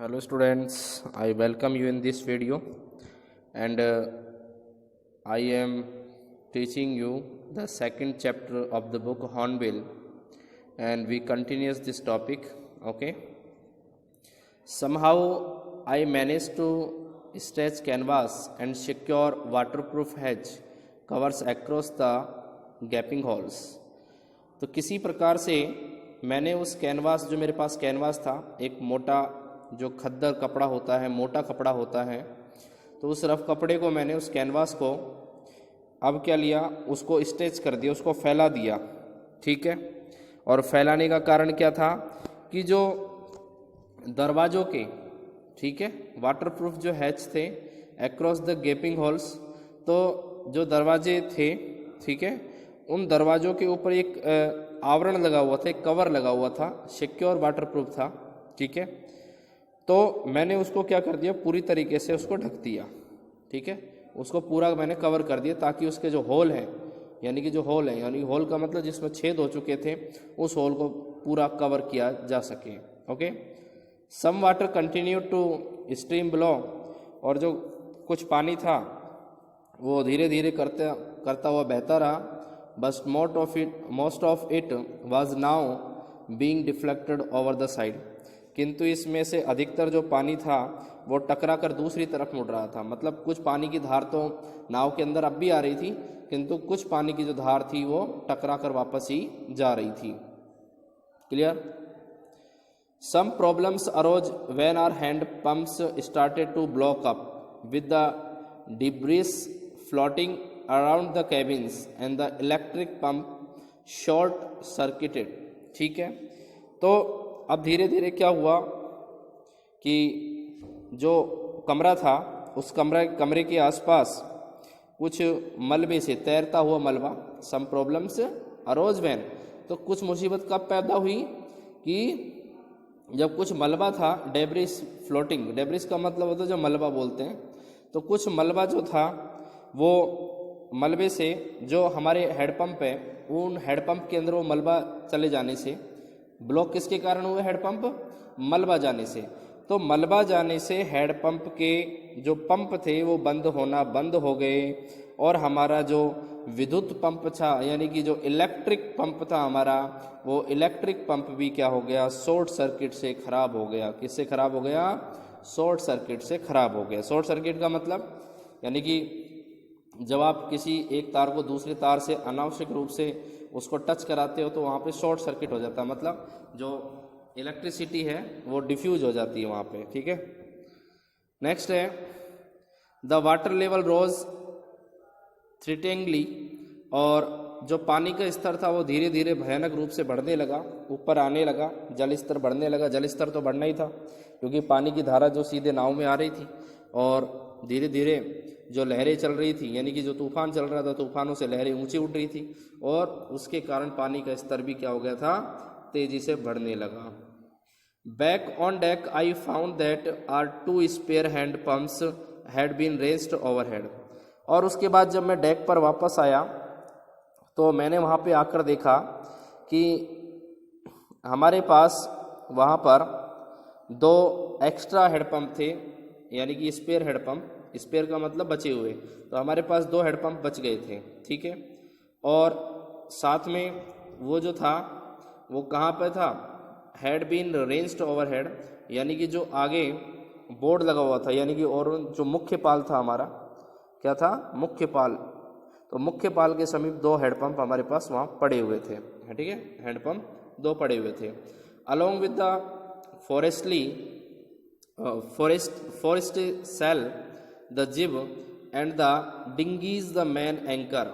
Hello students, I welcome you in this video and I am teaching you the second chapter of the book Hornbill and we continue this topic. Okay. Somehow I managed to stretch canvas and secure waterproof hedge covers across the gaping holes. तो किसी प्रकार से मैंने उस canvas जो मेरे पास canvas था एक मोटा जो खद्दर कपड़ा होता है मोटा कपड़ा होता है तो उस रफ कपड़े को मैंने उस कैनवास को अब क्या लिया उसको स्ट्रेच कर दिया उसको फैला दिया। ठीक है। और फैलाने का कारण क्या था कि जो दरवाज़ों के ठीक है वाटरप्रूफ जो हैच थे अक्रॉस द गैपिंग होल्स तो जो दरवाजे थे ठीक है उन दरवाज़ों के ऊपर एक आवरण लगा हुआ था एक कवर लगा हुआ था सिक्योर वाटरप्रूफ था। ठीक है। तो मैंने उसको क्या कर दिया पूरी तरीके से उसको ढक दिया। ठीक है। उसको पूरा मैंने कवर कर दिया ताकि उसके जो होल है यानी कि जो होल है यानी होल का मतलब जिसमें छेद हो चुके थे उस होल को पूरा कवर किया जा सके। Okay. Some water continue to stream below और जो कुछ पानी था वो धीरे धीरे करता हुआ बहता रहा। But most of it was now being deflected over the side किंतु इसमें से अधिकतर जो पानी था वो टकरा कर दूसरी तरफ मुड़ रहा था। मतलब कुछ पानी की धार तो नाव के अंदर अब भी आ रही थी किंतु कुछ पानी की जो धार थी वो टकरा कर वापस ही जा रही थी। Clear. Some problems arose when our hand pumps started to block up with the debris floating around the cabins and the electric pump short circuited. ठीक है। तो अब धीरे धीरे क्या हुआ कि जो कमरा था उस कमरे के आसपास कुछ मलबे से तैरता हुआ मलबा सम प्रॉब्लम्स अरोज व्हेन तो कुछ मुसीबत कब पैदा हुई कि जब कुछ मलबा था डेब्रिस फ्लोटिंग डेब्रिस का मतलब होता है जो मलबा बोलते हैं तो कुछ मलबा जो था वो मलबे से जो हमारे हेडपम्प है उन हेडपम्प के अंदर वो मलबा चले जाने से ब्लॉक किसके कारण हुए हेडपम्प मलबा जाने से। तो मलबा जाने से हेडपम्प के जो पंप थे वो बंद हो गए और हमारा जो विद्युत पंप था यानी कि जो इलेक्ट्रिक पंप था हमारा वो इलेक्ट्रिक पंप भी क्या हो गया शॉर्ट सर्किट से खराब हो गया। किससे खराब हो गया शॉर्ट सर्किट से खराब हो गया। शॉर्ट सर्किट का मतलब यानी कि जब आप किसी एक तार को दूसरे तार से अनावश्यक रूप से उसको टच कराते हो तो वहाँ पे शॉर्ट सर्किट हो जाता है। मतलब जो इलेक्ट्रिसिटी है वो डिफ्यूज हो जाती है वहाँ पे। ठीक है। नेक्स्ट है द वाटर लेवल रोज थ्रिटेंगली और जो पानी का स्तर था वो धीरे धीरे भयानक रूप से बढ़ने लगा ऊपर आने लगा जल स्तर बढ़ने लगा। जल स्तर तो बढ़ना ही था क्योंकि पानी की धारा जो सीधे नाव में आ रही थी और धीरे धीरे जो लहरें चल रही थी यानी कि जो तूफान चल रहा था तूफानों से लहरें ऊंची उठ रही थी और उसके कारण पानी का स्तर भी क्या हो गया था तेजी से बढ़ने लगा। Back on deck I found that our 2 spare hand pumps had been raised overhead. और उसके बाद जब मैं डेक पर वापस आया तो मैंने वहाँ पे आकर देखा कि हमारे पास वहाँ पर 2 एक्स्ट्रा हेडपम्प थे यानी कि स्पेयर हेडपम्प स्पेयर का मतलब बचे हुए तो हमारे पास 2 हेडपम्प बच गए थे। ठीक है। और साथ में वो जो था वो कहाँ पे था हैड बीन रेंज्ड ओवरहेड यानी कि जो आगे बोर्ड लगा हुआ था यानी कि और जो मुख्य पाल था हमारा क्या था मुख्य पाल तो मुख्य पाल के समीप 2 हेडपम्प हमारे पास वहाँ पड़े हुए थे। ठीक है। हेडपम्प 2 पड़े हुए थे along with the foresail the jib and the dinghies the main anchor.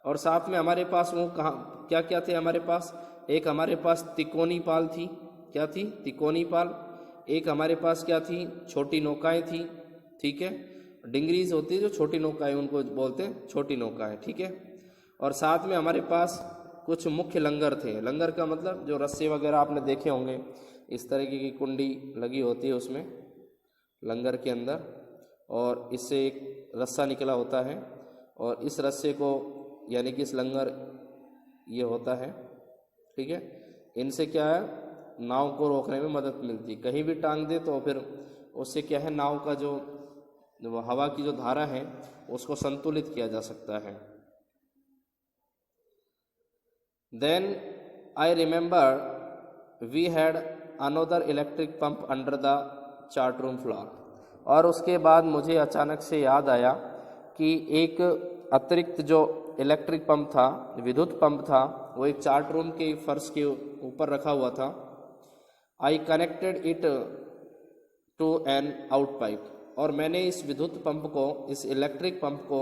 और साथ में हमारे पास वो कहाँ क्या क्या थे हमारे पास एक हमारे पास तिकोनी पाल थी क्या थी तिकोनी पाल एक हमारे पास क्या थी छोटी नौकाएं थी। ठीक है। डिंगरीज होती है जो छोटी नौकाएं उनको बोलते हैं छोटी नौकाएं। ठीक है। और साथ में हमारे पास कुछ मुख्य लंगर थे। लंगर का मतलब जो रस्से वगैरह आपने देखे होंगे इस तरीके की कुंडी लगी होती है उसमें लंगर के अंदर और इससे एक रस्सा निकला होता है और इस रस्से को यानी कि इस लंगर ये होता है। ठीक है। इनसे क्या है नाव को रोकने में मदद मिलती। कहीं भी टांग दे तो फिर उससे क्या है, नाव का जो हवा की जो धारा है उसको संतुलित किया जा सकता है। Then I remember we had another electric pump under the chart room floor. और उसके बाद मुझे अचानक से याद आया कि एक अतिरिक्त जो इलेक्ट्रिक पंप था, विद्युत पंप था, वो एक चार्ट रूम के फर्श के ऊपर रखा हुआ था। I connected it to an out pipe. और मैंने इस विद्युत पंप को, इस इलेक्ट्रिक पंप को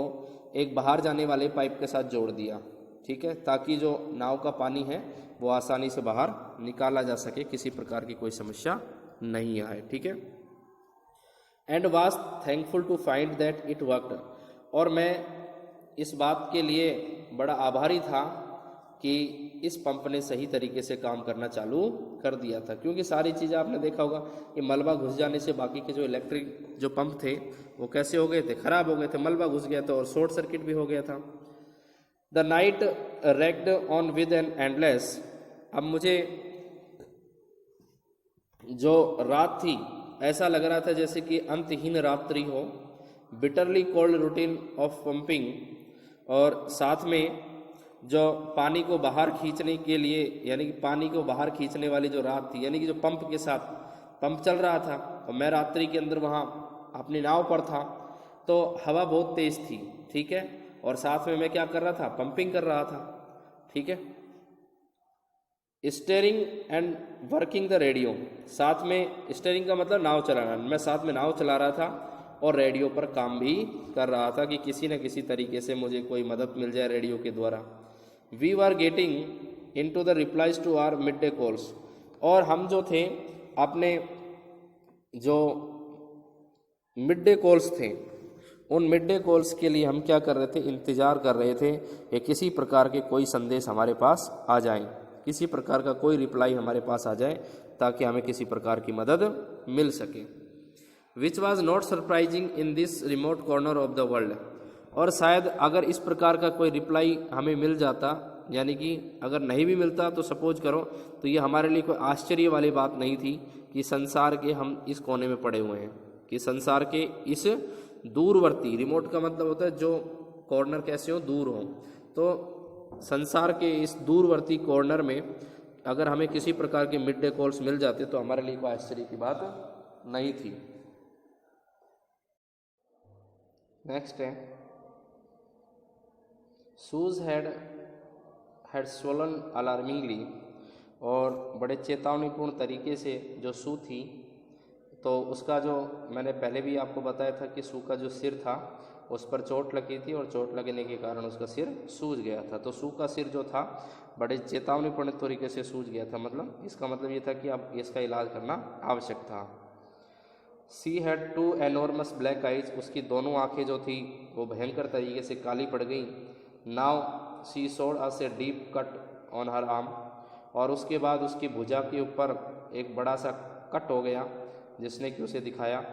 एक बाहर जाने वाले पाइप के साथ जोड़ दिया, ठीक है, ताकि जो नाव का पानी है वो आसानी से बाहर निकाला जा सके, किसी प्रकार की कोई समस्या नहीं आए, ठीक है। And was thankful to find that it worked. और मैं इस बात के लिए बड़ा आभारी था कि इस पंप ने सही तरीके से काम करना चालू कर दिया था, क्योंकि सारी चीज़ें आपने देखा होगा कि मलबा घुस जाने से बाकी के जो इलेक्ट्रिक जो पंप थे वो कैसे हो गए थे, खराब हो गए थे, मलबा घुस गया था और शॉर्ट सर्किट भी हो गया था। The night raked on with an endless. अब मुझे जो रात थी ऐसा लग रहा था जैसे कि अंतहीन रात्रि हो। Bitterly cold routine of pumping. और साथ में जो पानी को बाहर खींचने के लिए, यानी कि पानी को बाहर खींचने वाली जो रात थी, यानी कि जो पंप के साथ पंप चल रहा था और मैं रात्रि के अंदर वहाँ अपनी नाव पर था, तो हवा बहुत तेज थी, ठीक है, और साथ में मैं क्या कर रहा था, पंपिंग कर रहा था, ठीक है। Steering and working the radio. साथ में स्टीयरिंग का मतलब नाव चलाना, मैं साथ में नाव चला रहा था और रेडियो पर काम भी कर रहा था कि किसी न किसी तरीके से मुझे कोई मदद मिल जाए रेडियो के द्वारा। We were getting into the replies to our midday calls. और हम जो थे अपने जो मिड डे कॉल्स थे, उन मिड डे कॉल्स के लिए हम क्या कर रहे थे, इंतज़ार कर रहे थे कि किसी प्रकार के कोई संदेश हमारे पास आ जाए, किसी प्रकार का कोई रिप्लाई हमारे पास आ जाए ताकि हमें किसी प्रकार की मदद मिल सके। Which was not surprising in this remote corner of the world. और शायद अगर इस प्रकार का कोई रिप्लाई हमें मिल जाता, यानी कि अगर नहीं भी मिलता तो सपोज करो, तो ये हमारे लिए कोई आश्चर्य वाली बात नहीं थी कि संसार के हम इस कोने में पड़े हुए हैं, कि संसार के इस दूरवर्ती, रिमोट का मतलब होता है जो कॉर्नर कैसे हो, दूर हो, तो संसार के इस दूरवर्ती कॉर्नर में अगर हमें किसी प्रकार के मिड डे कॉल्स मिल जाते तो हमारे लिए कोई आश्चर्य की बात नहीं थी। नेक्स्ट है, शूज हैड स्वोलन अलार्मिंगली। और बड़े चेतावनीपूर्ण तरीके से जो शू थी, तो उसका जो मैंने पहले भी आपको बताया था कि शू का जो सिर था उस पर चोट लगी थी और चोट लगने के कारण उसका सिर सूज गया था। तो शू का सिर जो था बड़े चेतावनीपूर्ण तरीके से सूज गया था, मतलब इसका मतलब ये था कि अब इसका इलाज करना आवश्यक था। She had two enormous black eyes. उसकी दोनों आंखें जो थी वो भयंकर तरीके से काली पड़ गई। Now she showed us a deep cut on her arm. और उसके बाद उसकी भुजा के ऊपर एक बड़ा सा कट हो गया जिसने कि उसे दिखाया।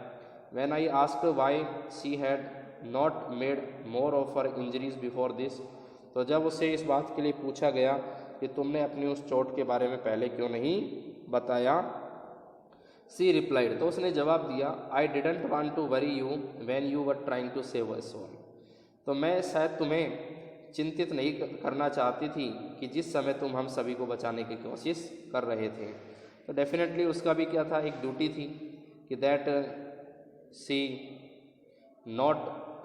When I asked why she had not made more of her injuries before this. तो जब उसे इस बात के लिए पूछा गया कि तुमने अपनी उस चोट के बारे में पहले क्यों नहीं बताया, सी रिप्लाइड, तो उसने जवाब दिया, I didn't want to worry you when you were trying to save us all. तो मैं शायद तुम्हें चिंतित नहीं करना चाहती थी कि जिस समय तुम हम सभी को बचाने की कोशिश कर रहे थे। तो डेफिनेटली उसका भी क्या था, एक ड्यूटी थी कि that she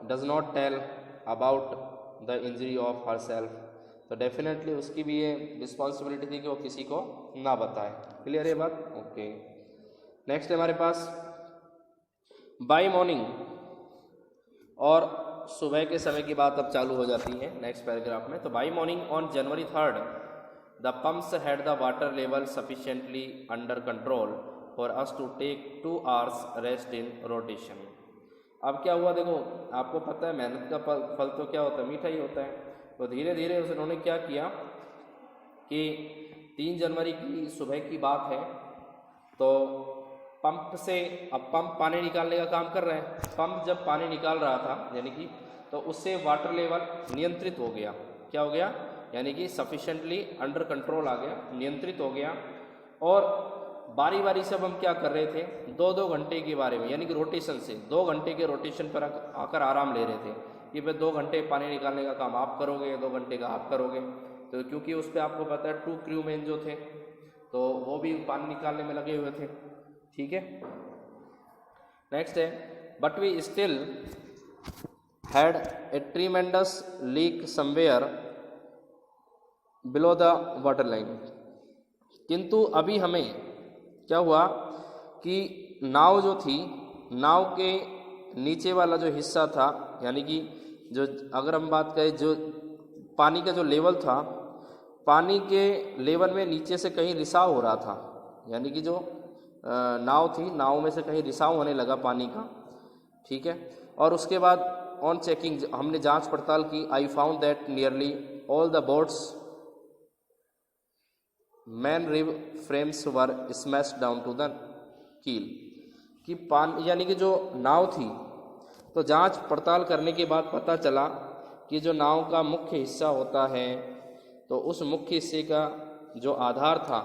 does not tell about the injury of herself. तो डेफिनेटली उसकी भी ये रिस्पॉन्सिबिलिटी थी कि वो किसी को ना बताए। क्लियर है बात? ओके। नेक्स्ट है हमारे पास बाय मॉर्निंग। और सुबह के समय की बात अब चालू हो जाती है नेक्स्ट पैराग्राफ में। तो by morning on January 3rd the pumps had the water level sufficiently under control for us to take 2 hours rest in rotation. अब क्या हुआ, देखो आपको पता है मेहनत का फल तो क्या होता है, मीठा ही होता है। तो धीरे धीरे उन्होंने क्या किया कि 3 जनवरी की सुबह की बात है, तो पंप से, अब पंप पानी निकालने का काम कर रहे हैं। पंप जब पानी निकाल रहा था यानी कि, तो उससे वाटर लेवल नियंत्रित हो गया। क्या हो गया? यानी कि सफिशिएंटली अंडर कंट्रोल आ गया, नियंत्रित हो गया। और बारी बारी से अब हम क्या कर रहे थे, 2-2 घंटे के बारे में, यानी कि रोटेशन से 2 घंटे के रोटेशन पर आकर आराम ले रहे थे कि भाई 2 घंटे पानी निकालने का काम आप करोगे, 2 घंटे का आप करोगे। तो क्योंकि उस पर आपको पता है 2 क्रू मैन जो थे तो वो भी पानी निकालने में लगे हुए थे, ठीक है। नेक्स्ट है, but we still had a tremendous leak somewhere below the water line. किंतु अभी हमें क्या हुआ कि नाव जो थी, नाव के नीचे वाला जो हिस्सा था, यानी कि जो अगर हम बात करें जो पानी का जो लेवल था, पानी के लेवल में नीचे से कहीं रिसाव हो रहा था, यानी कि जो नाव थी, नाव में से कहीं रिसाव होने लगा पानी का, ठीक है। और उसके बाद ऑन चेकिंग हमने जांच पड़ताल की, I found that nearly all the boat's main rib frames were smash down to the keel, कि पानी यानी कि जो नाव थी, तो जांच पड़ताल करने के बाद पता चला कि जो नाव का मुख्य हिस्सा होता है, तो उस मुख्य हिस्से का जो आधार था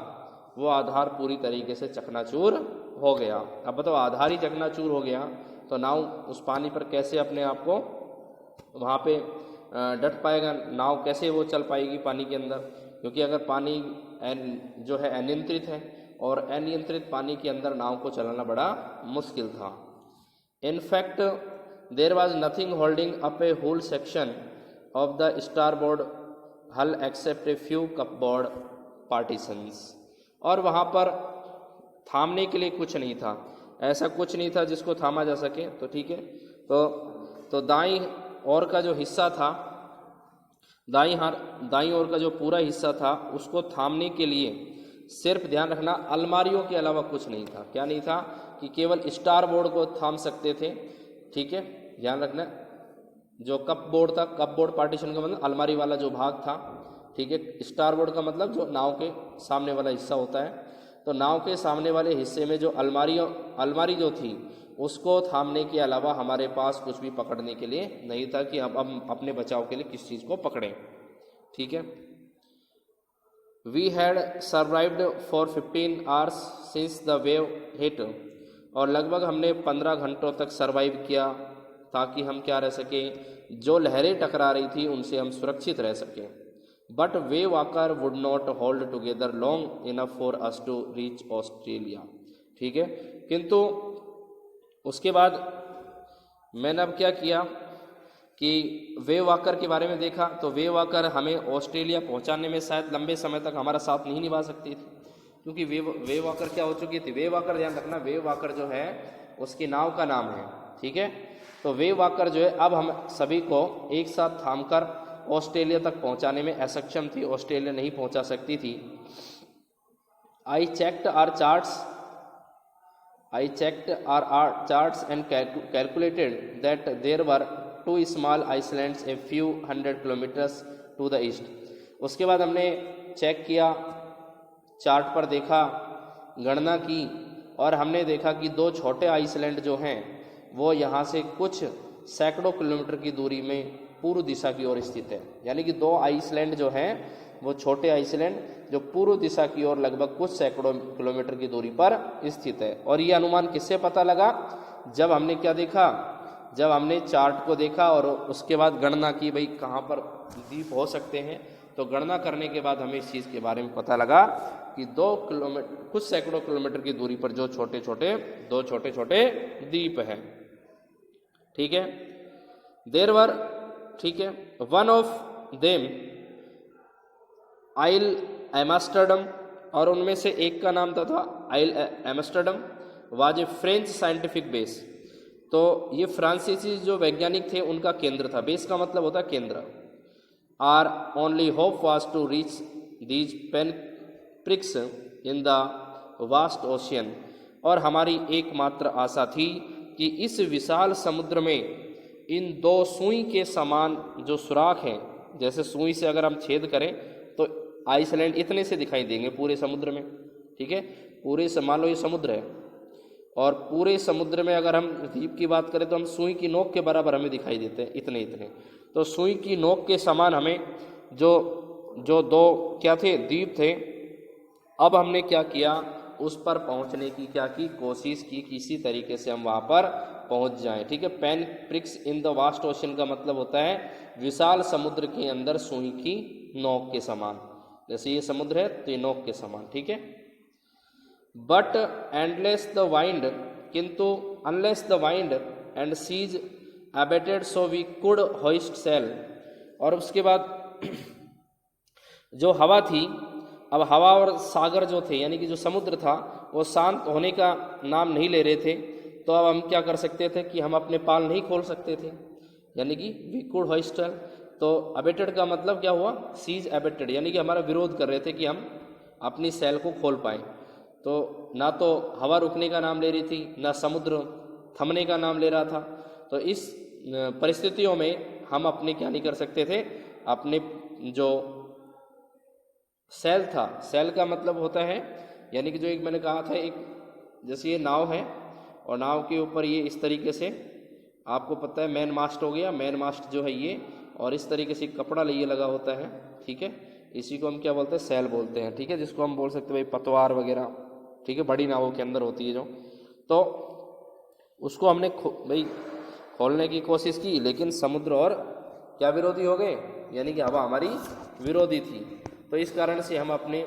वो आधार पूरी तरीके से चकनाचूर हो गया। अब बताओ, आधार ही चकनाचूर हो गया तो नाव उस पानी पर कैसे अपने आप को वहाँ पे डट पाएगा, नाव कैसे वो चल पाएगी पानी के अंदर, क्योंकि अगर पानी जो है अनियंत्रित है और अनियंत्रित पानी के अंदर नाव को चलाना बड़ा मुश्किल था। In fact there was nothing holding up a whole section of the starboard hull except a few cupboard partitions, और वहाँ पर थामने के लिए कुछ नहीं था, ऐसा कुछ नहीं था जिसको थामा जा सके, तो ठीक है। तो दाईं ओर का जो हिस्सा था, दाईं ओर का जो पूरा हिस्सा था, उसको थामने के लिए सिर्फ ध्यान रखना अलमारियों के अलावा कुछ नहीं था। क्या नहीं था कि केवल स्टार बोर्ड को थाम सकते थे, ठीक है, ध्यान रखना। जो कप बोर्ड था, कप बोर्ड पार्टीशन का मतलब अलमारी वाला जो भाग था, ठीक है। स्टार बोर्ड का मतलब जो नाव के सामने वाला हिस्सा होता है, तो नाव के सामने वाले हिस्से में जो अलमारी जो थी उसको थामने के अलावा हमारे पास कुछ भी पकड़ने के लिए नहीं था कि अब हम अपने बचाव के लिए किस चीज़ को पकड़ें, ठीक है। We had survived for 15 hours since the wave hit, और लगभग हमने 15 घंटों तक सर्वाइव किया ताकि हम क्या रह सकें, जो लहरें टकरा रही थी उनसे हम सुरक्षित रह सकें। But Wavewalker would not hold together long enough for us to reach Australia, ठीक है। किंतु उसके बाद मैंने अब क्या किया कि वेव वाकर के बारे में देखा, तो वेव वाकर हमें ऑस्ट्रेलिया पहुंचाने में शायद लंबे समय तक हमारा साथ नहीं निभा सकती थी, क्योंकि वेव वाकर क्या हो चुकी थी। वेव वाकर, ध्यान रखना, वेव वाकर जो है उसकी नाव का नाम है, ठीक है। तो वेव वाकर जो है अब हम सभी को एक साथ थामकर ऑस्ट्रेलिया तक पहुंचाने में असक्षम थी, ऑस्ट्रेलिया नहीं पहुंचा सकती थी। I checked our charts and calculated that there were 2 small islands a few 100 kilometres to the east. उसके बाद हमने चेक किया, चार्ट पर देखा, गणना की, और हमने देखा कि 2 छोटे आइसलैंड जो हैं वो यहाँ से कुछ सैकड़ों किलोमीटर की दूरी में पूर्व दिशा की ओर स्थित है। यानी कि 2 आइसलैंड जो हैं वो छोटे आइसलैंड जो पूर्व दिशा की ओर लगभग कुछ सैकड़ों किलोमीटर की दूरी पर स्थित है। और ये अनुमान किससे पता लगा? जब हमने क्या देखा, जब हमने चार्ट को देखा और उसके बाद गणना की, भाई कहाँ पर द्वीप हो सकते हैं। तो गणना करने के बाद हमें इस चीज़ के बारे में पता लगा कि 2 किलोमीटर, कुछ सैकड़ों किलोमीटर की दूरी पर जो छोटे छोटे 2 छोटे छोटे द्वीप हैं, ठीक है। देयर वर, ठीक है, one of them Ile Amsterdam, और उनमें से एक का नाम था Ile Amsterdam, was a French scientific base. तो ये फ्रांसीसी जो वैज्ञानिक थे उनका केंद्र था। बेस का मतलब होता है केंद्र। Our only hope was to reach these pinpricks in the vast ocean, और हमारी एकमात्र आशा थी कि इस विशाल समुद्र में इन 2 सुई के समान जो सुराख हैं, जैसे सुई से अगर हम छेद करें तो आइसलैंड इतने से दिखाई देंगे पूरे समुद्र में, ठीक है। पूरे मान लो ये समुद्र है, और पूरे समुद्र में अगर हम द्वीप की बात करें तो हम सुई की नोक के बराबर हमें दिखाई देते हैं, इतने इतने। तो सुई की नोक के समान हमें जो 2 क्या थे, द्वीप थे। अब हमने क्या किया, उस पर पहुंचने की क्या की कोशिश की, किसी तरीके से हम वहां पर पहुंच जाएं। ठीक है, pinpricks in the vast ocean का मतलब होता है विशाल समुद्र के अंदर सुई की नोक के समान। जैसे ये समुद्र है तो ये नोक के समान। ठीक है, बट एंडलेस द वाइंड, किंतु unless the wind and seas abated so we could hoist sail. और उसके बाद जो हवा थी, अब हवा और सागर जो थे यानी कि जो समुद्र था वो शांत होने का नाम नहीं ले रहे थे, तो अब हम क्या कर सकते थे कि हम अपने पाल नहीं खोल सकते थे, यानी कि वी कुड होइस्ट सेल। तो अबेटेड का मतलब क्या हुआ, सीज अबेटेड, यानी कि हमारा विरोध कर रहे थे कि हम अपनी सेल को खोल पाएँ। तो ना तो हवा रुकने का नाम ले रही थी, ना समुद्र थमने का नाम ले रहा था। तो इस परिस्थितियों में हम अपने क्या नहीं कर सकते थे, अपने जो सेल था, सेल का मतलब होता है यानी कि जो एक मैंने कहा था, एक जैसे ये नाव है और नाव के ऊपर ये इस तरीके से आपको पता है मेन मास्ट हो गया, मेन मास्ट जो है ये, और इस तरीके से कपड़ा लिए लगा होता है। ठीक है, इसी को हम क्या बोलते हैं, सेल बोलते हैं। ठीक है, जिसको हम बोल सकते हैं भाई पतवार वगैरह। ठीक है, बड़ी नावों के अंदर होती है जो, तो उसको हमने भाई खोलने की कोशिश की, लेकिन समुद्र और क्या विरोधी हो गए, यानी कि हवा हमारी विरोधी थी। तो इस कारण से हम अपने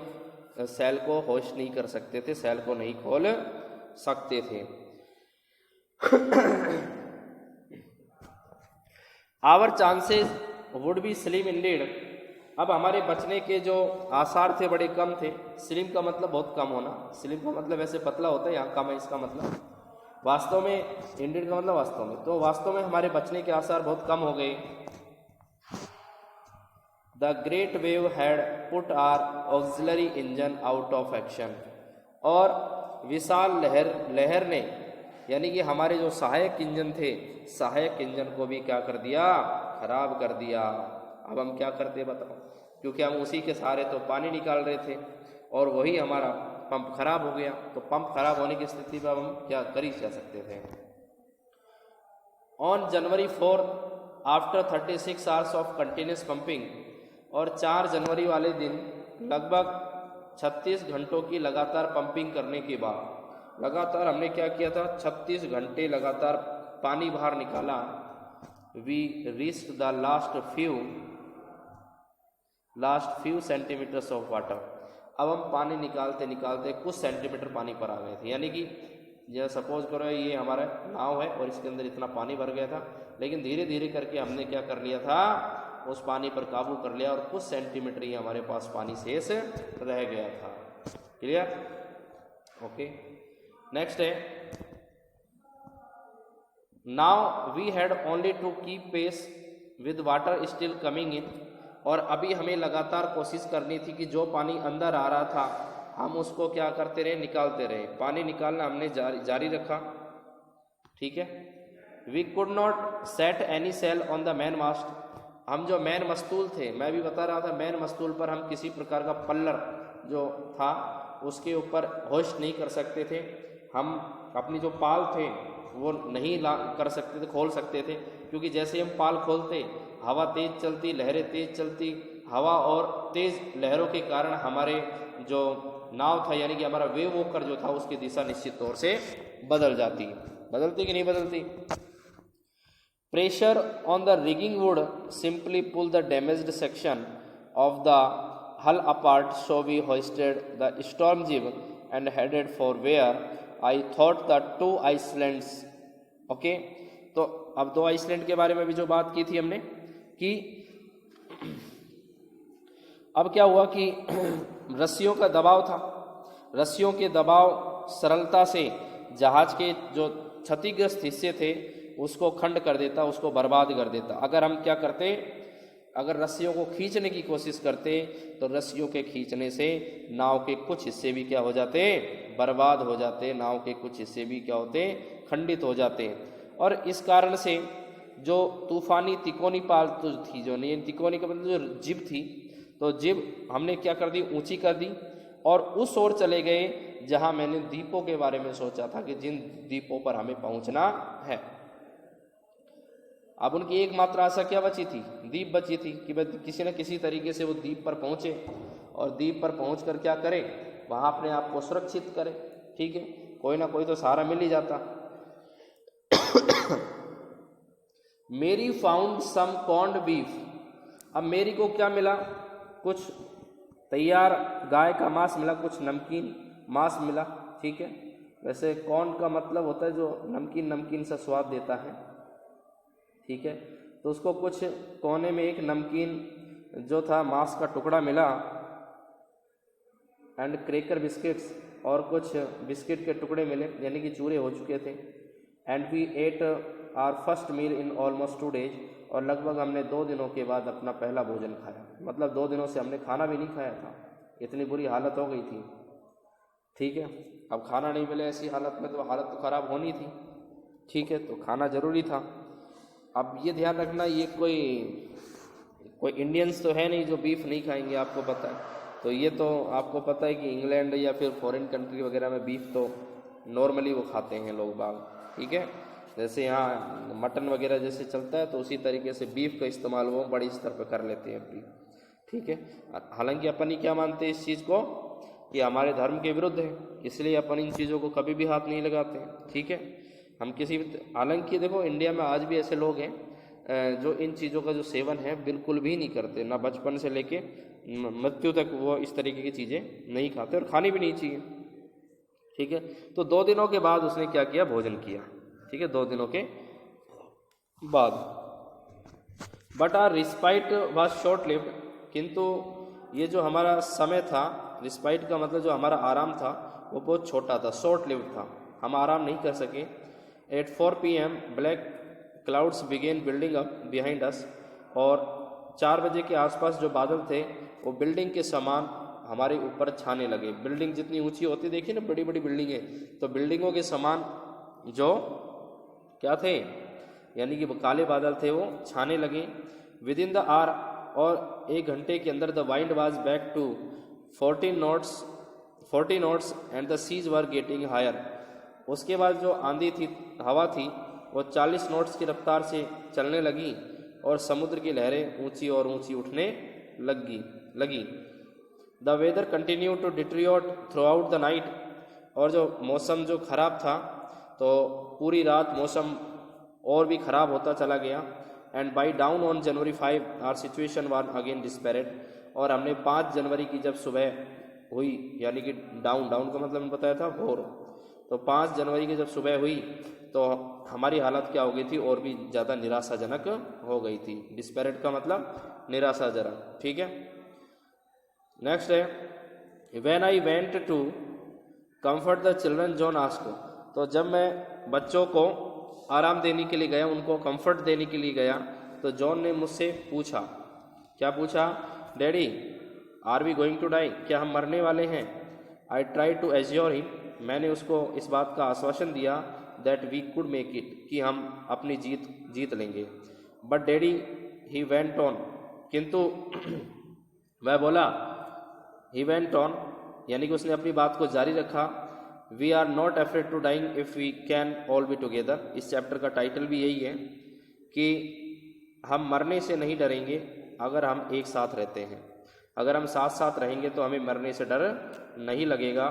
सेल को होस्ट नहीं कर सकते थे, सेल को नहीं खोल सकते थे। Our chances would be slim indeed, अब हमारे बचने के जो आसार थे बड़े कम थे। स्लिम का मतलब बहुत कम होना, स्लिम का मतलब ऐसे पतला होता है, यहाँ कम है इसका मतलब, वास्तव में इंडीड का मतलब वास्तव में, तो वास्तव में हमारे बचने के आसार बहुत कम हो गए। The great wave had put our auxiliary engine out of action, और विशाल लहर ने यानी कि हमारे जो सहायक इंजन थे, सहायक इंजन को भी क्या कर दिया, खराब कर दिया। अब हम क्या करते बताओ, क्योंकि हम उसी के सहारे तो पानी निकाल रहे थे और वही हमारा पंप खराब हो गया। तो पंप खराब होने की स्थिति पर हम क्या कर ही जा सकते थे। On January 4 after 36 hours of continuous pumping, और 4 जनवरी वाले दिन लगभग 36 घंटों की लगातार पंपिंग करने के बाद, लगातार हमने क्या किया था, 36 घंटे लगातार पानी बाहर निकाला। We reached the last few centimetres of water, अब हम पानी निकालते निकालते कुछ सेंटीमीटर पानी पर आ गए थे। यानी कि जैसे सपोज करो ये हमारा नाव है और इसके अंदर इतना पानी भर गया था, लेकिन धीरे धीरे करके हमने क्या कर लिया था, उस पानी पर काबू कर लिया और कुछ सेंटीमीटर ही हमारे पास पानी शेष रह गया था। Clear, okay. नेक्स्ट है, now we had only to keep pace with water still coming in, और अभी हमें लगातार कोशिश करनी थी कि जो पानी अंदर आ रहा था हम उसको क्या करते रहे, निकालते रहे। पानी निकालना हमने जारी रखा। ठीक है, we could not set any sail on the main mast, हम जो मैन मस्तूल थे, मैं भी बता रहा था, मैन मस्तूल पर हम किसी प्रकार का पल्लर जो था उसके ऊपर होस्ट नहीं कर सकते थे। हम अपनी जो पाल थे वो नहीं कर सकते थे, खोल सकते थे, क्योंकि जैसे हम पाल खोलते हवा तेज चलती, लहरें तेज चलती, हवा और तेज लहरों के कारण हमारे जो नाव था यानी कि हमारा वेव वॉकर जो था उसकी दिशा निश्चित तौर से बदलती कि नहीं बदलती। Pressure on the rigging would simply pull the damaged section of the hull apart, so we hoisted the storm jib and headed for where I thought the 2 islands. Okay, तो अब 2 आइसलैंड के बारे में भी जो बात की थी हमने कि अब क्या हुआ कि रस्सियों का दबाव था, रस्सियों के दबाव सरलता से जहाज के जो क्षतिग्रस्त हिस्से थे उसको खंड कर देता, उसको बर्बाद कर देता। अगर हम क्या करते, अगर रस्सियों को खींचने की कोशिश करते तो रस्सियों के खींचने से नाव के कुछ हिस्से भी क्या हो जाते, बर्बाद हो जाते, नाव के कुछ हिस्से भी क्या होते, खंडित हो जाते। और इस कारण से जो तूफानी तिकोनी पाल थी, जो नहीं तिकोनी का मतलब जो जिब थी, तो जिब हमने क्या कर दी, ऊंची कर दी और उस ओर चले गए जहां मैंने द्वीपों के बारे में सोचा था कि जिन द्वीपों पर हमें पहुंचना है। अब उनकी एकमात्र आशा क्या बची थी, द्वीप बची थी कि किसी न किसी तरीके से वो द्वीप पर पहुंचे और द्वीप पर पहुंचकर क्या करें, वहां अपने आप को सुरक्षित करें। ठीक है, कोई ना कोई तो सहारा मिल ही जाता। मेरी फाउंड सम कॉर्न्ड बीफ, अब मेरी को क्या मिला, कुछ तैयार गाय का मांस मिला, कुछ नमकीन मांस मिला, ठीक है। वैसे कॉर्न का मतलब होता है जो नमकीन नमकीन सा स्वाद देता है, ठीक है। तो उसको कुछ कोने में एक नमकीन जो था मांस का टुकड़ा मिला, एंड क्रैकर बिस्किट्स, और कुछ बिस्किट के टुकड़े मिले, यानी कि चूरे हो चुके थे। And we ate our first meal in almost 2 days, और लगभग हमने 2 दिनों के बाद अपना पहला भोजन खाया। मतलब 2 दिनों से हमने खाना भी नहीं खाया था, इतनी बुरी हालत हो गई थी, ठीक है। अब खाना नहीं मिले ऐसी हालत में तो हालत तो ख़राब होनी थी, ठीक है, तो खाना ज़रूरी था। अब ये ध्यान रखना, ये कोई इंडियंस तो है नहीं जो बीफ नहीं खाएंगे, आपको पता है। तो ये तो आपको पता है कि इंग्लैंड या फिर फॉरेन कंट्री वगैरह में बीफ तो नॉर्मली वो खाते हैं लोग बाग, ठीक है। जैसे यहाँ मटन वगैरह जैसे चलता है तो उसी तरीके से बीफ का इस्तेमाल वो बड़ी स्तर पर कर लेते हैं बीफ, ठीक है। हालांकि अपन ही क्या मानते हैं इस चीज़ को कि हमारे धर्म के विरुद्ध है, इसलिए अपन इन चीज़ों को कभी भी हाथ नहीं लगाते हैं, ठीक है। हम किसी भी, हालांकि देखो इंडिया में आज भी ऐसे लोग हैं जो इन चीज़ों का जो सेवन है बिल्कुल भी नहीं करते, ना बचपन से लेके मृत्यु तक वो इस तरीके की चीज़ें नहीं खाते और खानी भी नहीं चाहिए, ठीक है। तो 2 दिनों के बाद उसने क्या किया, भोजन किया, ठीक है, 2 दिनों के बाद। But our respite was short lived, किंतु ये जो हमारा समय था, रिस्पाइट का मतलब जो हमारा आराम था वो बहुत छोटा था, शॉर्ट लिव्ड था, हम आराम नहीं कर सके। At 4 PM black clouds began building up behind us, और 4 बजे के आसपास जो बादल थे वो बिल्डिंग के समान हमारे ऊपर छाने लगे। बिल्डिंग जितनी ऊंची होती, देखिए ना बड़ी बड़ी बिल्डिंगें, तो बिल्डिंगों के समान जो क्या थे, यानी कि वो काले बादल थे वो छाने लगे। विद इन द आवर, और 1 घंटे के अंदर the wind was back to 40 knots and the seas were getting higher. उसके बाद जो आंधी थी, हवा थी, वो 40 नॉट्स की रफ्तार से चलने लगी और समुद्र की लहरें ऊंची और ऊंची उठने लगी। The weather continue to deteriorate throughout the night, और जो मौसम जो खराब था तो पूरी रात मौसम और भी ख़राब होता चला गया। And by dawn on January 5 our situation was again desperate, और हमने 5 जनवरी की जब सुबह हुई, यानी कि डाउन का मतलब मैंने बताया था भोर, तो 5 जनवरी की जब सुबह हुई तो हमारी हालत क्या हो गई थी, और भी ज़्यादा निराशाजनक हो गई थी। डिस्पेरेट का मतलब निराशाजनक, ठीक है। नेक्स्ट है, when I went to comfort the children John asked, तो जब मैं बच्चों को आराम देने के लिए गया, उनको कंफर्ट देने के लिए गया, तो जॉन ने मुझसे पूछा, क्या पूछा, daddy are we going to die, क्या हम मरने वाले हैं। I try to assure him, मैंने उसको इस बात का आश्वासन दिया that we could make it, कि हम अपनी जीत लेंगे। But daddy he went on, किंतु वह बोला, ही वेंट ऑन यानी कि उसने अपनी बात को जारी रखा। We are not afraid to dying if we can all be together, इस चैप्टर का टाइटल भी यही है कि हम मरने से नहीं डरेंगे अगर हम एक साथ रहते हैं। अगर हम साथ साथ रहेंगे तो हमें मरने से डर नहीं लगेगा।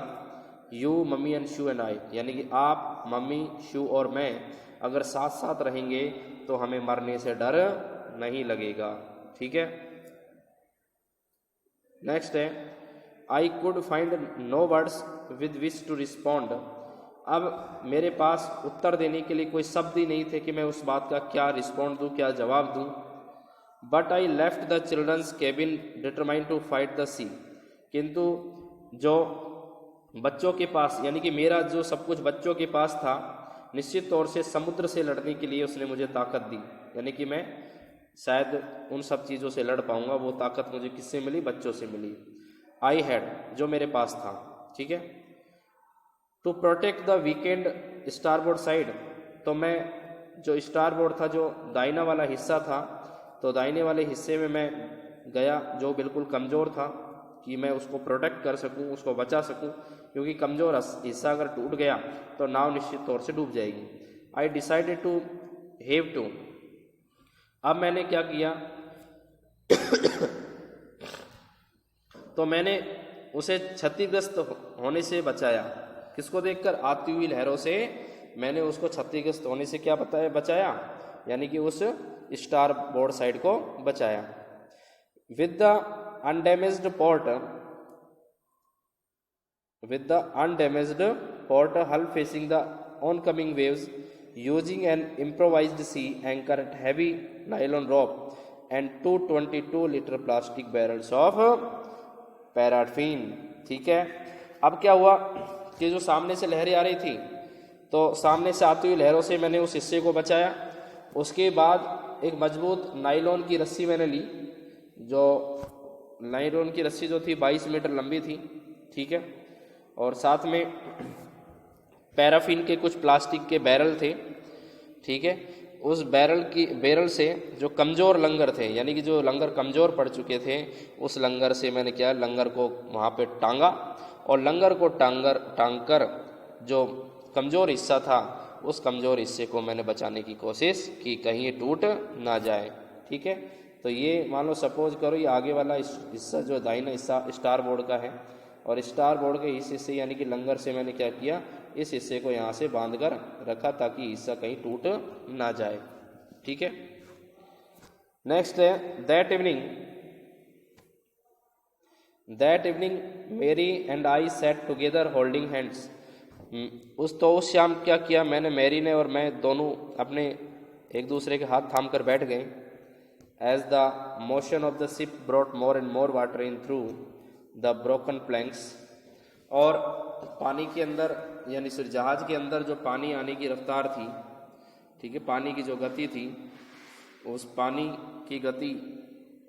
You mummy and shoe and I, यानी कि आप, मम्मी, शू और मैं अगर साथ साथ रहेंगे तो हमें मरने से डर नहीं लगेगा, ठीक है। नेक्स्ट है, I could find no words with which to respond, अब मेरे पास उत्तर देने के लिए कोई शब्द ही नहीं थे कि मैं उस बात का क्या रिस्पॉन्ड दूँ, क्या जवाब दूँ। But I left the children's cabin determined to fight the sea, किंतु जो बच्चों के पास, यानी कि मेरा जो सब कुछ बच्चों के पास था, निश्चित तौर से समुद्र से लड़ने के लिए उसने मुझे ताकत दी, यानी कि मैं शायद उन सब चीज़ों से लड़ पाऊंगा। वो ताकत मुझे किससे मिली, बच्चों से मिली। आई हैड, जो मेरे पास था, ठीक है। To protect the weakened starboard side, तो मैं जो स्टारबोर्ड था, जो दाहिना वाला हिस्सा था, तो दाहिने वाले हिस्से में मैं गया जो बिल्कुल कमज़ोर था, कि मैं उसको प्रोटेक्ट कर सकूं, उसको बचा सकूं, क्योंकि कमज़ोर हिस्सा अगर टूट गया तो नाव निश्चित तौर से डूब जाएगी। I decided to heave to, अब मैंने क्या किया तो मैंने उसे क्षतिग्रस्त होने से बचाया। किसको देखकर? आती हुई लहरों से मैंने उसको क्षतिग्रस्त होने से क्या बचाया, यानी कि उस स्टार बोर्ड साइड को बचाया। With the undamaged port hull facing the oncoming waves, using an improvised sea anchor at heavy nylon rope and 222-liter plastic barrels of paraffin. ठीक है, अब क्या हुआ कि जो सामने से लहरें आ रही थी, तो सामने से आती हुई लहरों से मैंने उस हिस्से को बचाया। उसके बाद एक मजबूत नाइलॉन की रस्सी मैंने ली, जो नाइलॉन की रस्सी जो थी 22 मीटर लंबी थी। ठीक है, और साथ में पैराफिन के कुछ प्लास्टिक के बैरल थे। ठीक है, उस बैरल से जो कमज़ोर लंगर थे, यानी कि जो लंगर कमज़ोर पड़ चुके थे, उस लंगर से मैंने क्या, लंगर को वहाँ पे टांगा, और लंगर को टांग कर जो कमज़ोर हिस्सा था, उस कमज़ोर हिस्से को मैंने बचाने की कोशिश की, कहीं ये टूट ना जाए। ठीक है, तो ये मान लो सपोज करो ये आगे वाला हिस्सा जो दाहिना हिस्सा स्टार बोर्ड का है, और स्टार बोर्ड के इस हिस्से यानी कि लंगर से मैंने क्या किया, इस हिस्से को यहाँ से बांध कर रखा ताकि हिस्सा कहीं टूट ना जाए। ठीक है, नेक्स्ट है दैट इवनिंग मेरी and I set together holding hands. उस शाम क्या किया मैंने, मैरी ने और मैं दोनों अपने एक दूसरे के हाथ थाम कर बैठ गए। As the motion of the ship brought more and more water in through the broken planks, और पानी के अंदर यानी सिर्फ जहाज के अंदर जो पानी आने की रफ्तार थी, ठीक है, पानी की जो गति थी, उस पानी की गति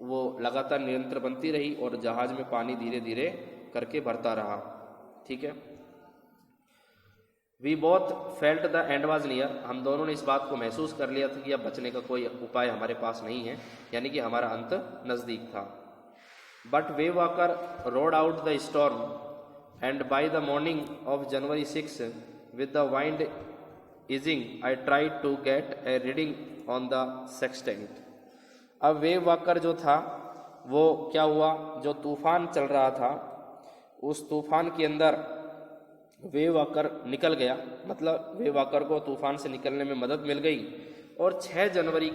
वो लगातार निरंतर बनती रही और जहाज में पानी धीरे धीरे करके भरता रहा। ठीक है, we both felt the end was near, हम दोनों ने इस बात को महसूस कर लिया था कि अब बचने का कोई उपाय हमारे पास नहीं है, यानी कि हमारा अंत नज़दीक था। But Wavewalker rode out the storm and by the morning of January 6 with the wind easing I try to get a reading on the sextant. अब वेव वॉकर जो था वो क्या हुआ, जो तूफान चल रहा था उस तूफान के अंदर वेव वॉकर निकल गया, मतलब वेव वॉकर को तूफान से निकलने में मदद मिल गई। और 6 जनवरी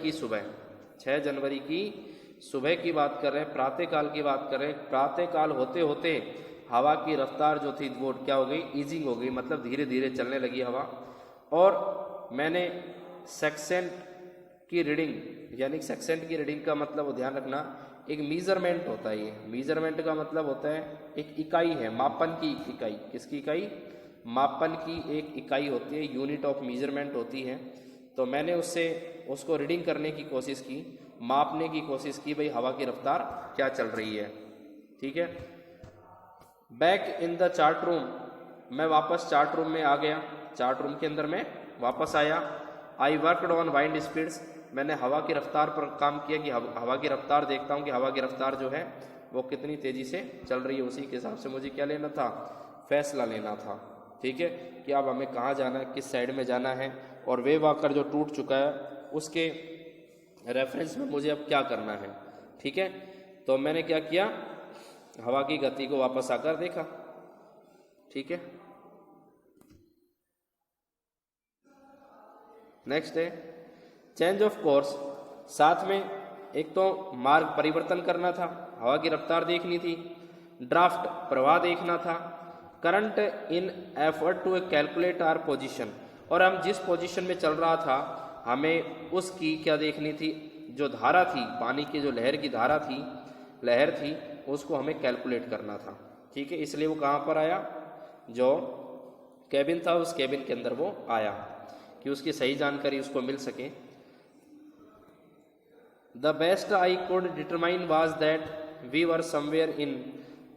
की सुबह की बात कर रहे हैं, प्रातःकाल की बात कर रहे हैं। प्रातःकाल होते होते हवा की रफ्तार जो थी वो क्या हो गई, ईजिंग हो गई, मतलब धीरे धीरे चलने लगी हवा। और मैंने सेक्सेंट की रीडिंग, यानी सेक्सेंट की रीडिंग का मतलब वो ध्यान रखना एक मीजरमेंट होता है। ये मीजरमेंट का मतलब होता है एक इकाई है, मापन की इकाई। किसकी इकाई? मापन की एक इकाई होती है, यूनिट ऑफ मीजरमेंट होती है। तो मैंने उसको रीडिंग करने की कोशिश की, मापने की कोशिश की, भाई हवा की रफ्तार क्या चल रही है। ठीक है, back in the chart room, मैं वापस चार्ट रूम में आ गया, चार्ट रूम के अंदर मैं वापस आया। I worked on wind speeds, मैंने हवा की रफ्तार पर काम किया कि हवा की रफ्तार देखता हूँ कि हवा की रफ्तार जो है वो कितनी तेज़ी से चल रही है। उसी के हिसाब से मुझे क्या लेना था, फैसला लेना था। ठीक है, कि अब हमें कहाँ जाना है, किस साइड में जाना है, और वेव वॉकर जो टूट चुका है उसके रेफरेंस में मुझे अब क्या करना है। ठीक है, तो मैंने क्या किया, हवा की गति को वापस आकर देखा। ठीक है, नेक्स्ट है चेंज ऑफ कोर्स। साथ में एक तो मार्ग परिवर्तन करना था, हवा की रफ्तार देखनी थी, ड्राफ्ट प्रवाह देखना था, current in effort to calculate our position, और हम जिस पोजीशन में चल रहा था हमें उसकी क्या देखनी थी, जो धारा थी, पानी की जो लहर की धारा थी, लहर थी, उसको हमें कैलकुलेट करना था। ठीक है, इसलिए वो कहाँ पर आया, जो कैबिन था उस कैबिन के अंदर वो आया कि उसकी सही जानकारी उसको मिल सके। The best I could determine was that we were somewhere in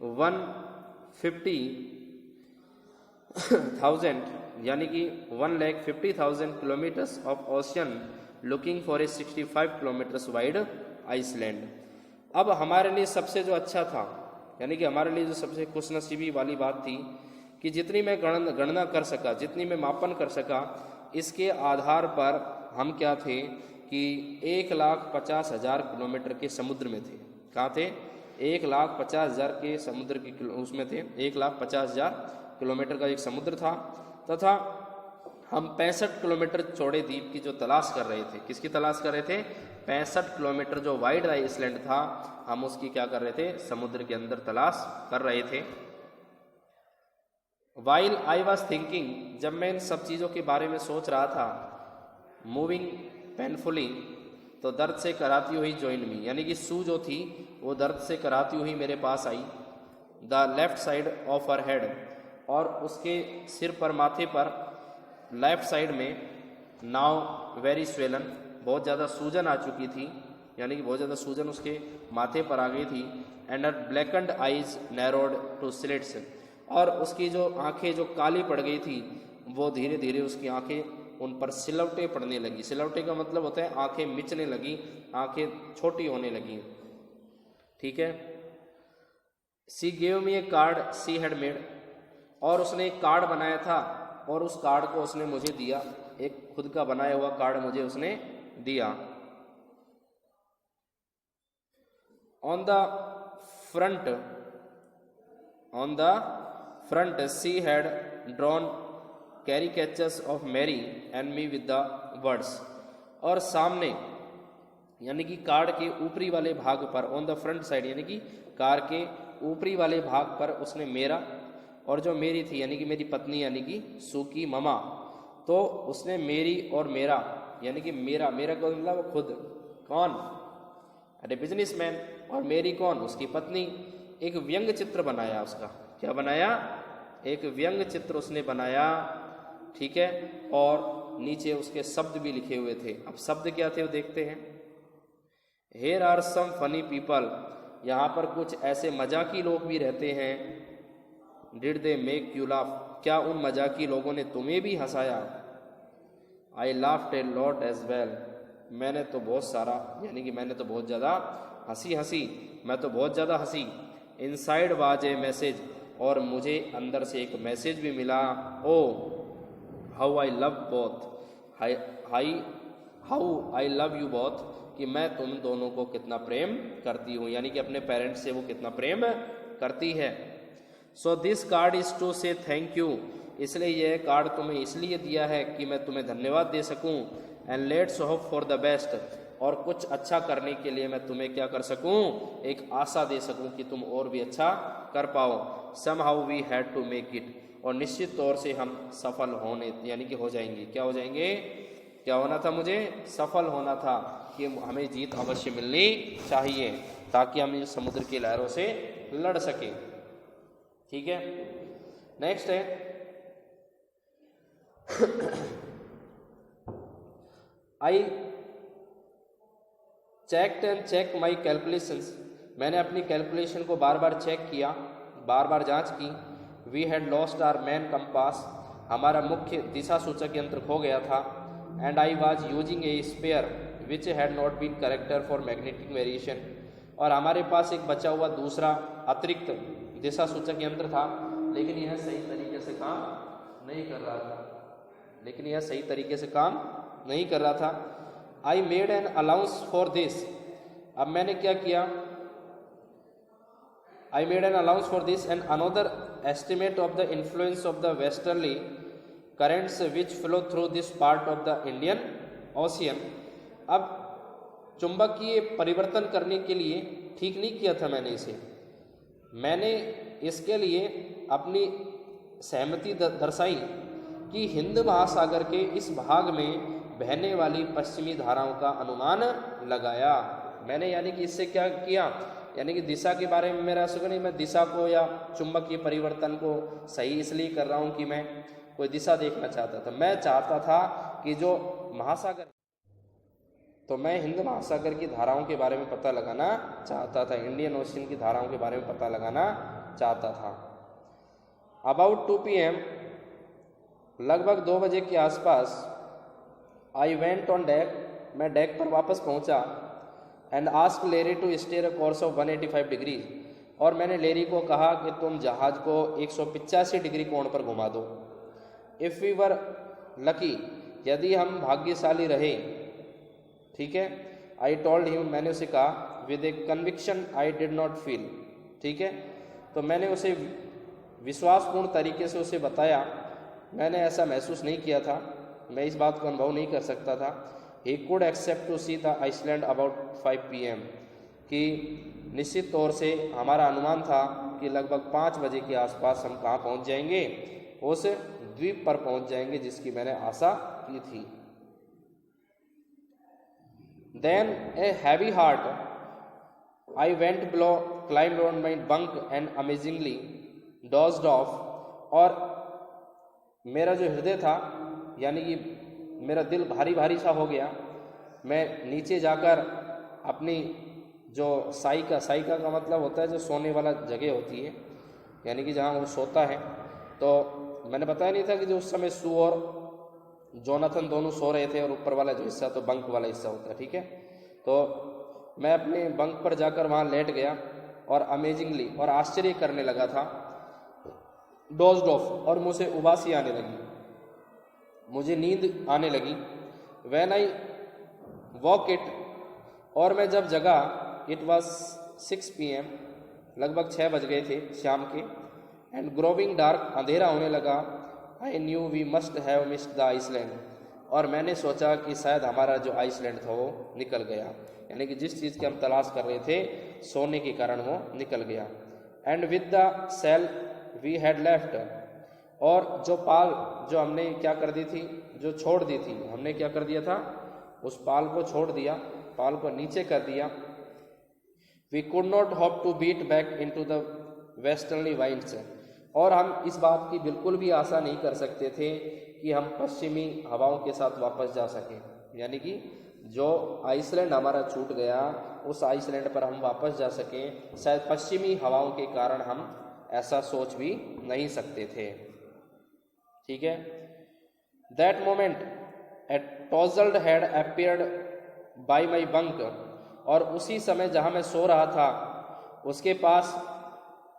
150,000 यानी कि 1,50,000 kilometres of ocean looking for a 65 kilometres wide island. अब हमारे लिए सबसे जो अच्छा था, यानी कि हमारे लिए जो सबसे खुशनसीबी वाली बात थी कि जितनी मैं गणना कर सका, जितनी मैं मापन कर सका, इसके आधार पर हम क्या थे कि 1,50,000 किलोमीटर के समुद्र में थे। कहाँ थे? 1,50,000 के समुद्र के उसमें थे, 1,50,000 किलोमीटर का एक समुद्र था, तथा हम 65 किलोमीटर चौड़े द्वीप की जो तलाश कर रहे थे। किसकी तलाश कर रहे थे? 65 किलोमीटर जो वाइड आइसलैंड था, हम उसकी क्या कर रहे थे? समुद्र के अंदर तलाश कर रहे थे। वाइल आई वॉज थिंकिंग, जब मैं इन सब चीज़ों के बारे में सोच रहा था, मूविंग पेनफुली, तो दर्द से कराती हुई ज्वाइन मी, यानी कि सू जो थी वो दर्द से कराती हुई मेरे पास आई। The left side of her head, और उसके सिर पर, माथे पर लेफ्ट साइड में, नाउ वेरी स्वेलन, बहुत ज़्यादा सूजन आ चुकी थी, यानी कि बहुत ज़्यादा सूजन उसके माथे पर आ गई थी। And her blackened eyes narrowed to slits, और उसकी जो आंखें जो काली पड़ गई थी, वो धीरे धीरे उसकी आंखें उन पर सिलवटें पड़ने लगी। सिलवटे का मतलब होता है आंखें मिचने लगी, आंखें छोटी होने लगी। ठीक है। सी gave me A card she had made, और उसने एक कार्ड बनाया था और उस कार्ड को उसने मुझे दिया, एक खुद का बनाया हुआ कार्ड मुझे उसने दिया। On the front she had drawn caricatures of Mary and me with the words, और सामने यानी कि कार्ड के ऊपरी वाले भाग पर, ऑन द फ्रंट साइड यानी कि कार के ऊपरी वाले भाग पर उसने मेरा और जो मेरी थी यानी कि मेरी पत्नी यानी कि सुकी ममा, तो उसने मेरी और मेरा यानी कि मेरा को मतलब वो खुद, कौन? अरे बिजनेसमैन, और मेरी कौन? उसकी पत्नी। एक व्यंग चित्र बनाया उसका। क्या बनाया? एक व्यंग चित्र उसने बनाया। ठीक है। और नीचे उसके शब्द भी लिखे हुए थे। अब शब्द क्या थे वो देखते हैं। Here are some funny people, यहाँ पर कुछ ऐसे मजाकी लोग भी रहते हैं। Did they make you laugh, क्या उन मजाकी लोगों ने तुम्हें भी हंसाया? I laughed a lot as well, मैंने तो बहुत सारा यानी कि मैंने तो बहुत ज़्यादा हंसी, मैं तो बहुत ज़्यादा हंसी। Inside was a message, और मुझे अंदर से एक मैसेज भी मिला। Oh how I love both, how I love you both, कि मैं तुम दोनों को कितना प्रेम करती हूँ, यानी कि अपने पेरेंट्स से वो कितना प्रेम करती है। So this card is to say thank you, इसलिए यह कार्ड तुम्हें इसलिए दिया है कि मैं तुम्हें धन्यवाद दे सकूं। And let's hope for the best, और कुछ अच्छा करने के लिए मैं तुम्हें क्या कर सकूं? एक आशा दे सकूं कि तुम और भी अच्छा कर पाओ। Somehow we had to make it, और निश्चित तौर से हम सफल होने यानी कि हो जाएंगे। क्या हो जाएंगे? क्या होना था? मुझे सफल होना था, कि हमें जीत अवश्य मिलनी चाहिए ताकि हम इस समुद्र की लहरों से लड़ सकें। ठीक है। नेक्स्ट है I checked and check my calculations, मैंने अपनी कैलकुलेशन को बार बार चेक किया, बार बार जांच की। We had lost our main compass, हमारा मुख्य दिशा सूचक यंत्र खो गया था। And I was using a spare which had not been corrected for magnetic variation, और हमारे पास एक बचा हुआ दूसरा अतिरिक्त दिशा सूचक यंत्र था, लेकिन यह सही तरीके से काम नहीं कर रहा था। I made an allowance for this, अब मैंने क्या किया? I made an allowance for this and another estimate of the influence of the westerly currents which flow through this part of the Indian Ocean। अब चुंबकीय परिवर्तन करने के लिए ठीक नहीं किया था मैंने इसे, मैंने इसके लिए अपनी सहमति दर्शाई कि हिंद महासागर के इस भाग में बहने वाली पश्चिमी धाराओं का अनुमान लगाया मैंने। यानी कि इससे क्या किया? यानी कि दिशा के बारे में मेरा सुन नहीं, मैं दिशा को या चुंबकीय परिवर्तन को सही इसलिए कर रहा हूँ कि मैं कोई दिशा देखना चाहता था। मैं चाहता था कि जो महासागर, तो मैं हिंद महासागर की धाराओं के बारे में पता लगाना चाहता था, इंडियन ओशियन की धाराओं के बारे में पता लगाना चाहता था। अबाउट 2 PM, लगभग 2 बजे के आसपास, आई वेंट ऑन डेक, मैं डेक पर वापस पहुंचा। And ask Larry to steer a course of 185 degree, और मैंने लेरी को कहा कि तुम जहाज को 185 डिग्री कोण पर घुमा दो। इफ़ वी वर लकी, यदि हम भाग्यशाली रहे, ठीक है। आई टोल्ड हिम, मैंने उसे कहा, with A conviction I did not feel, ठीक है। तो मैंने उसे विश्वासपूर्ण तरीके से उसे बताया। मैंने ऐसा महसूस नहीं किया था, मैं इस बात को अनुभव नहीं कर सकता था। He could expect to see the island about 5 PM, कि निश्चित तौर से हमारा अनुमान था कि लगभग 5 बजे के आसपास हम कहाँ पहुँच जाएंगे, उस द्वीप पर पहुँच जाएंगे जिसकी मैंने आशा की थी। Then a heavy heart, I went below, climbed on my bunk and amazingly dozed off। और मेरा जो हृदय था, यानी कि मेरा दिल भारी भारी सा हो गया। मैं नीचे जाकर अपनी जो साइका का मतलब होता है जो सोने वाला जगह होती है, यानी कि जहाँ वो सोता है। तो मैंने बताया नहीं था कि जो उस समय सू और जोनाथन दोनों सो रहे थे और ऊपर वाला जो हिस्सा तो बंक वाला हिस्सा होता है, ठीक है। तो मैं अपने बंक पर जाकर वहाँ लेट गया और अमेजिंगली और आश्चर्य करने लगा था, डोज्ड ऑफ, और मुझे उबासी आने लगी, मुझे नींद आने लगी। व्हेन आई वॉक इट, और मैं जब जगा, इट वॉज 6 PM, लगभग 6 बज गए थे शाम के। एंड ग्रोविंग डार्क, अंधेरा होने लगा। I knew we must have missed the island, और मैंने सोचा कि शायद हमारा जो आइसलैंड था वो निकल गया, यानी कि जिस चीज़ की हम तलाश कर रहे थे सोने के कारण वो निकल गया। And with the sail we had left, और जो पाल जो हमने क्या कर दी थी, जो छोड़ दी थी, हमने क्या कर दिया था, उस पाल को छोड़ दिया, पाल को नीचे कर दिया। We could not hope to beat back into the westerly winds, और हम इस बात की बिल्कुल भी आशा नहीं कर सकते थे कि हम पश्चिमी हवाओं के साथ वापस जा सकें, यानी कि जो आइसलैंड हमारा छूट गया उस आइसलैंड पर हम वापस जा सकें, शायद पश्चिमी हवाओं के कारण हम ऐसा सोच भी नहीं सकते थे, ठीक है। That moment a tousled head appeared by my bunk, और उसी समय जहाँ मैं सो रहा था उसके पास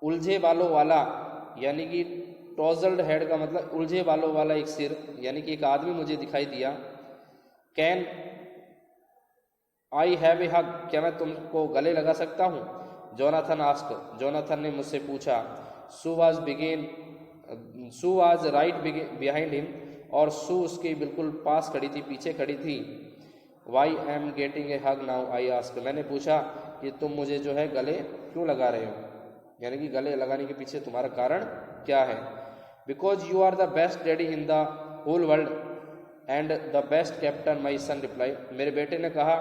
उलझे बालों वाला, यानी कि टॉजल्ड हेड का मतलब उलझे बालों वाला एक सिर, यानी कि एक आदमी मुझे दिखाई दिया। कैन आई हैव ए हग, क्या मैं तुमको गले लगा सकता हूँ? जोनाथन आस्क्ड, जोनाथन ने मुझसे पूछा। सू वाज राइट बिहाइंड हिम, और सू उसके बिल्कुल पास खड़ी थी, पीछे खड़ी थी। Why am getting a hug now, I asked, मैंने पूछा कि तुम मुझे जो है गले क्यों लगा रहे हो, यानी कि गले लगाने के पीछे तुम्हारा कारण क्या है? Because you are the best daddy in the whole world and the best captain, my son replied. मेरे बेटे ने कहा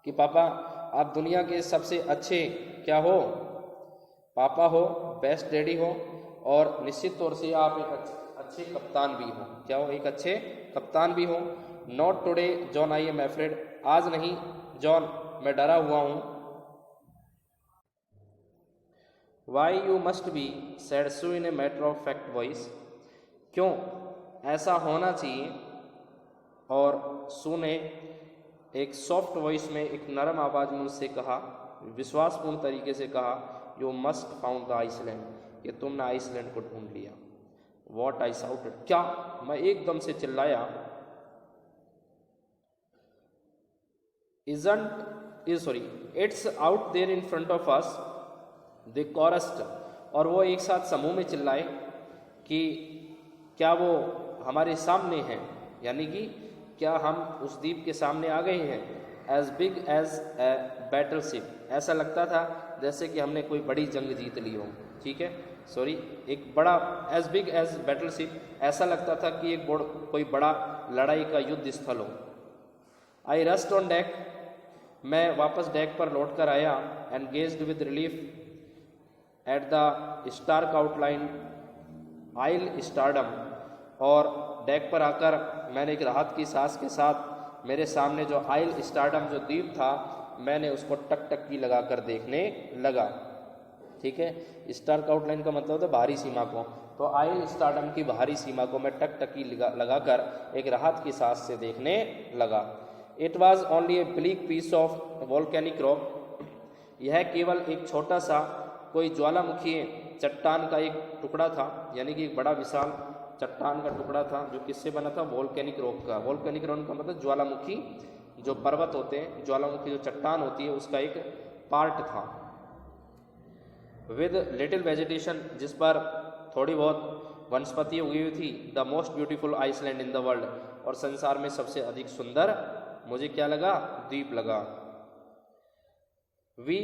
कि पापा आप दुनिया के सबसे अच्छे क्या हो, पापा हो, बेस्ट डैडी हो, और निश्चित तौर से आप एक अच्छे कप्तान भी हो। क्या हो? एक अच्छे कप्तान भी हो। Not today John, I am afraid, आज नहीं जॉन, मैं डरा हुआ हूँ। Why you must be, said Sue in a matter of fact voice, क्यों ऐसा होना चाहिए? और सू ने एक सॉफ्ट वॉइस में, एक नरम आवाज़ में उससे कहा, विश्वासपूर्ण तरीके से कहा, you must found the island, कि तुमने आइसलैंड को ढूंढ लिया। वॉट आई साउटेड, क्या, मैं एकदम से चिल्लाया। It's out there in front of us, they chorused, और वो एक साथ समूह में चिल्लाए कि क्या वो हमारे सामने हैं, यानी कि क्या हम उस द्वीप के सामने आ गए हैं। As big as a battleship, ऐसा लगता था जैसे कि हमने कोई बड़ी जंग जीत ली हो, ठीक है, सॉरी, एक बड़ा, as big as battleship, ऐसा लगता था कि एक कोई बड़ा लड़ाई का युद्ध स्थल हो। आई रस्ट ऑन डेक, मैं वापस डेक पर लौट कर आया। And gazed with relief at the stark outline Ile Amsterdam, और डेक पर आकर मैंने एक राहत की सांस के साथ मेरे सामने जो आइल स्टारडम जो द्वीप था, मैंने उसको टकटकी लगाकर देखने लगा, ठीक है। स्टार्क आउटलाइन का मतलब होता है बाहरी सीमा को, तो आइल स्टारडम की बाहरी सीमा को मैं टकटकी लगाकर एक राहत की सांस से देखने लगा। It was only a bleak piece of volcanic rock, यह केवल एक छोटा सा कोई ज्वालामुखी चट्टान का एक टुकड़ा था, यानी कि एक बड़ा विशाल चट्टान का टुकड़ा था, जो किससे बना था, वोल्केनिक रॉक का। वोल्केनिक रॉक का मतलब ज्वालामुखी, जो पर्वत होते हैं, ज्वालामुखी जो चट्टान होती है उसका एक पार्ट था। विद लिटिल वेजिटेशन, जिस पर थोड़ी बहुत वनस्पति उगी हुई थी। The most beautiful island in the world, और संसार में सबसे अधिक सुंदर मुझे क्या लगा, द्वीप लगा। We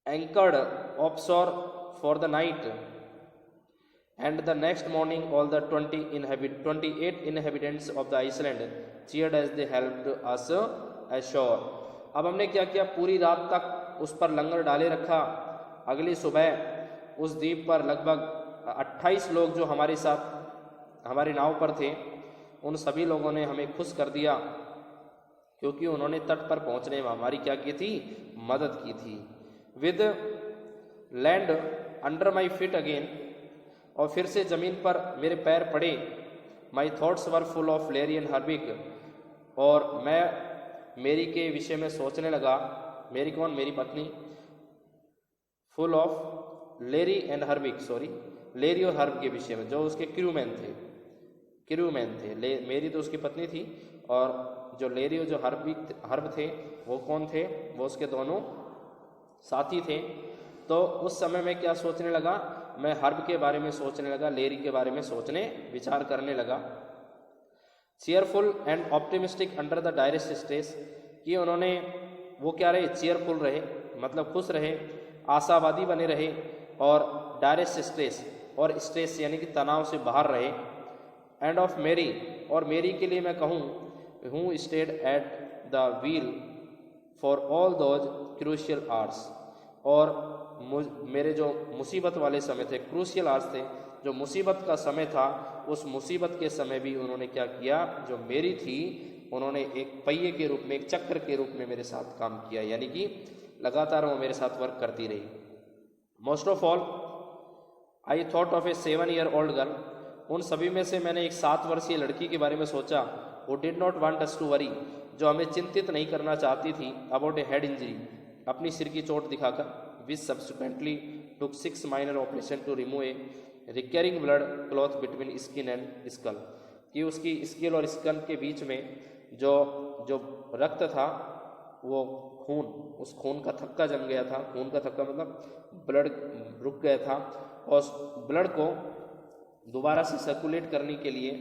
anchored offshore for the night and the next morning all the 28 inhabitants of the island cheered as they helped us ashore। अब हमने क्या किया, पूरी रात तक उस पर लंगर डाले रखा। अगली सुबह उस द्वीप पर लगभग 28 लोग जो हमारे साथ हमारी नाव पर थे, उन सभी लोगों ने हमें खुश कर दिया, क्योंकि उन्होंने तट पर पहुंचने में हमारी क्या की थी, मदद की थी। With land under my feet again, और फिर से ज़मीन पर मेरे पैर पड़े। My thoughts were full of Larry and Herb, और मैं मेरी के विषय में सोचने लगा। मेरी कौन, मेरी पत्नी। Full of Larry and Herb, sorry, Larry और हर्ब के विषय में, जो उसके क्रूमैन थे। मेरी तो उसकी पत्नी थी, और जो लेरी और जो हर्ब थे वो कौन थे, वो उसके दोनों साथी थे। तो उस समय मैं क्या सोचने लगा, मैं हर्ब के बारे में सोचने लगा, लेरी के बारे में विचार करने लगा। Cheerful and optimistic under the direst stress, कि उन्होंने वो क्या रहे, चीयरफुल रहे, मतलब खुश रहे, आशावादी बने रहे, और डायरेस्ट स्ट्रेस, और स्ट्रेस यानी कि तनाव से बाहर रहे। एंड ऑफ मेरी, और मेरी के लिए मैं कहूँ, हूँ stayed at the wheel for all those crucial hours, और मेरे जो मुसीबत वाले समय थे, क्रूशियल आवर्स थे, जो मुसीबत का समय था, उस मुसीबत के समय भी उन्होंने क्या किया, जो मेरी थी, उन्होंने एक पहिए के रूप में, एक चक्र के रूप में मेरे साथ काम किया, यानी कि लगातार वो मेरे साथ वर्क करती रही। Most of all I thought of A 7 year old girl, उन सभी में से मैंने एक 7 वर्षीय लड़की के बारे में सोचा। वो did not want us to worry, जो हमें चिंतित नहीं करना चाहती थी, अबाउट ए हेड इंजरी, अपनी सिर की चोट दिखाकर। Which subsequently took 6 minor operation to remove a recurring blood clot between skin and skull, कि उसकी स्किन और स्कल के बीच में जो रक्त था, वो खून, उस खून का थक्का जम गया था। खून का थक्का मतलब ब्लड रुक गया था, और उस ब्लड को दोबारा से सर्कुलेट करने के लिए,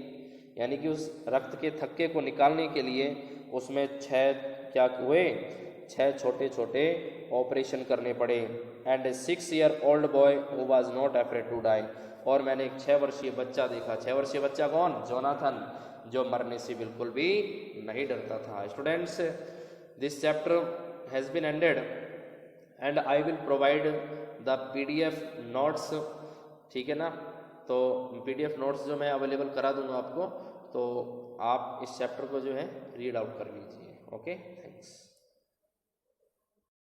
यानी कि उस रक्त के थक्के को निकालने के लिए उसमें 6 छोटे छोटे ऑपरेशन करने पड़े। And 6 year old boy who was not afraid to die, और मैंने एक 6 वर्षीय बच्चा देखा। 6 वर्षीय बच्चा कौन, जोनाथन, जो मरने से बिल्कुल भी नहीं डरता था। Students, this chapter has been ended and I will provide the PDF notes, ठीक है ना। तो PDF नोट्स जो मैं अवेलेबल करा दूंगा आपको, तो आप इस चैप्टर को जो है रीड आउट कर लीजिए। Okay, thanks.